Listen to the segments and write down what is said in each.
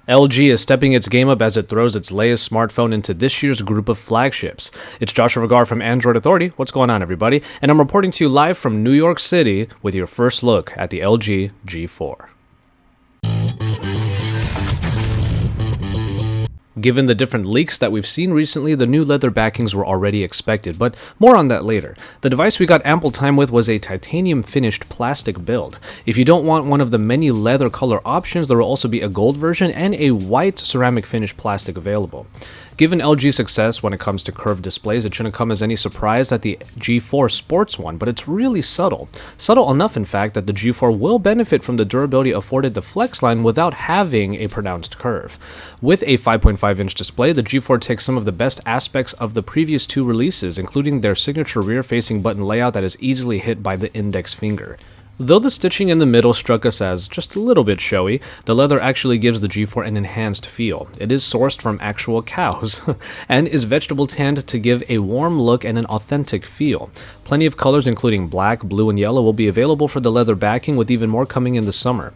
LG is stepping its game up as it throws its latest smartphone into this year's group of flagships. It's Joshua Vergara from Android Authority. What's going on, everybody? And I'm reporting to you live from New York City with your first look at the LG G4. Given the different leaks that we've seen recently, the new leather backings were already expected, but more on that later. The device we got ample time with was a titanium finished plastic build. If you don't want one of the many leather color options, there will also be a gold version and a white ceramic finished plastic available. Given LG's success when it comes to curved displays, it shouldn't come as any surprise that the G4 sports one, but it's really subtle. Subtle enough, in fact, that the G4 will benefit from the durability afforded the Flex line without having a pronounced curve. With a 5.5-inch display, the G4 takes some of the best aspects of the previous two releases, including their signature rear-facing button layout that is easily hit by the index finger. Though the stitching in the middle struck us as just a little bit showy, the leather actually gives the G4 an enhanced feel. It is sourced from actual cows, and is vegetable tanned to give a warm look and an authentic feel. Plenty of colors including black, blue, and yellow will be available for the leather backing, with even more coming in the summer.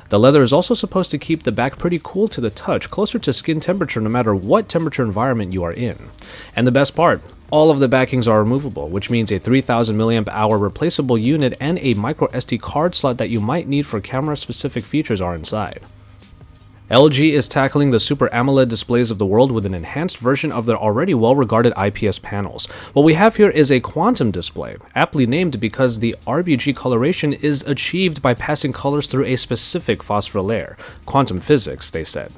The leather is also supposed to keep the back pretty cool to the touch, closer to skin temperature no matter what temperature environment you are in. And the best part, all of the backings are removable, which means a 3000 mAh replaceable unit and a micro SD card slot that you might need for camera-specific features are inside. LG is tackling the Super AMOLED displays of the world with an enhanced version of their already well-regarded IPS panels. What we have here is a quantum display, aptly named because the RGB coloration is achieved by passing colors through a specific phosphor layer. Quantum physics, they said.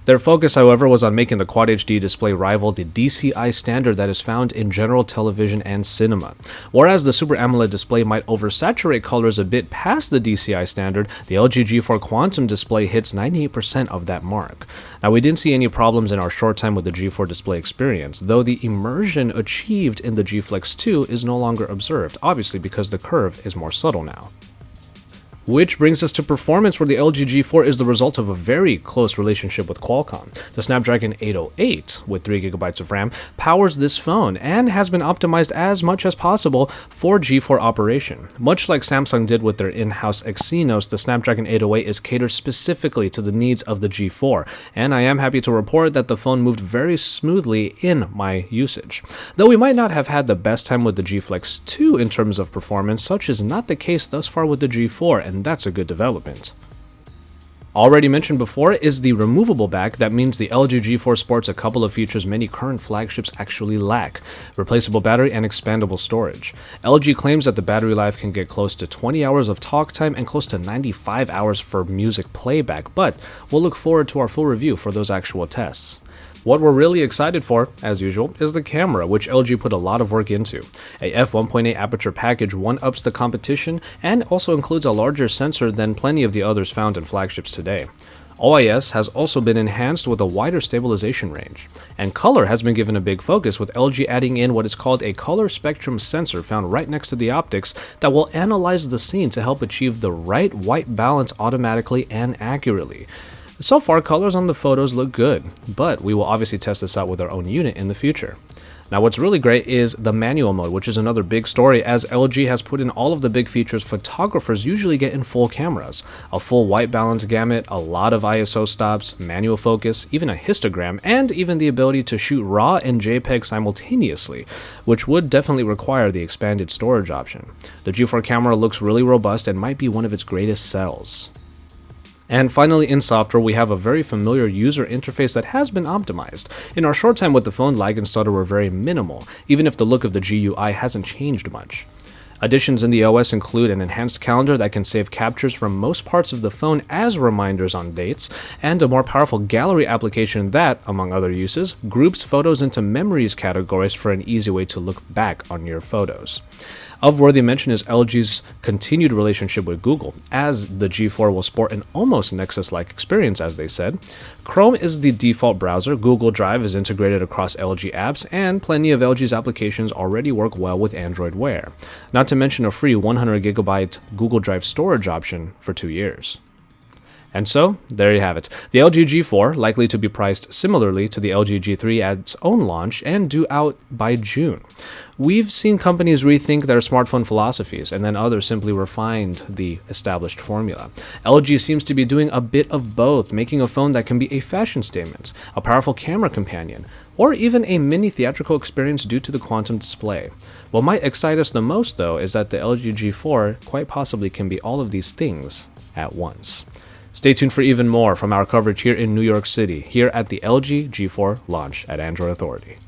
Their focus, however, was on making the Quad HD display rival the DCI standard that is found in general television and cinema. Whereas the Super AMOLED display might oversaturate colors a bit past the DCI standard, the LG G4 Quantum display hits 98% of that mark. Now, we didn't see any problems in our short time with the G4 display experience, though the immersion achieved in the G Flex 2 is no longer observed, obviously because the curve is more subtle now. Which brings us to performance, where the LG G4 is the result of a very close relationship with Qualcomm. The Snapdragon 808, with 3GB of RAM, powers this phone and has been optimized as much as possible for G4 operation. Much like Samsung did with their in-house Exynos, the Snapdragon 808 is catered specifically to the needs of the G4, and I am happy to report that the phone moved very smoothly in my usage. Though we might not have had the best time with the G Flex 2 in terms of performance, such is not the case thus far with the G4, and that's a good development. Already mentioned before is the removable back. That means the LG G4 sports a couple of features many current flagships actually lack: replaceable battery and expandable storage. LG claims that the battery life can get close to 20 hours of talk time and close to 95 hours for music playback, but we'll look forward to our full review for those actual tests. What we're really excited for, as usual, is the camera, which LG put a lot of work into. A f1.8 aperture package one-ups the competition and also includes a larger sensor than plenty of the others found in flagships today. OIS has also been enhanced with a wider stabilization range. And color has been given a big focus, with LG adding in what is called a color spectrum sensor found right next to the optics that will analyze the scene to help achieve the right white balance automatically and accurately. So far, colors on the photos look good, but we will obviously test this out with our own unit in the future. Now, what's really great is the manual mode, which is another big story, as LG has put in all of the big features photographers usually get in full cameras. A full white balance gamut, a lot of ISO stops, manual focus, even a histogram, and even the ability to shoot RAW and JPEG simultaneously, which would definitely require the expanded storage option. The G4 camera looks really robust and might be one of its greatest sells. And finally, in software, we have a very familiar user interface that has been optimized. In our short time with the phone, lag and stutter were very minimal, even if the look of the GUI hasn't changed much. Additions in the OS include an enhanced calendar that can save captures from most parts of the phone as reminders on dates, and a more powerful gallery application that, among other uses, groups photos into memories categories for an easy way to look back on your photos. Of worthy mention is LG's continued relationship with Google, as the G4 will sport an almost Nexus-like experience, as they said. Chrome is the default browser, Google Drive is integrated across LG apps, and plenty of LG's applications already work well with Android Wear. Not to mention a free 100GB Google Drive storage option for 2 years. And so, there you have it. The LG G4, likely to be priced similarly to the LG G3 at its own launch and due out by June. We've seen companies rethink their smartphone philosophies, and then others simply refined the established formula. LG seems to be doing a bit of both, making a phone that can be a fashion statement, a powerful camera companion, or even a mini theatrical experience due to the quantum display. What might excite us the most, though, is that the LG G4 quite possibly can be all of these things at once. Stay tuned for even more from our coverage here in New York City, here at the LG G4 launch at Android Authority.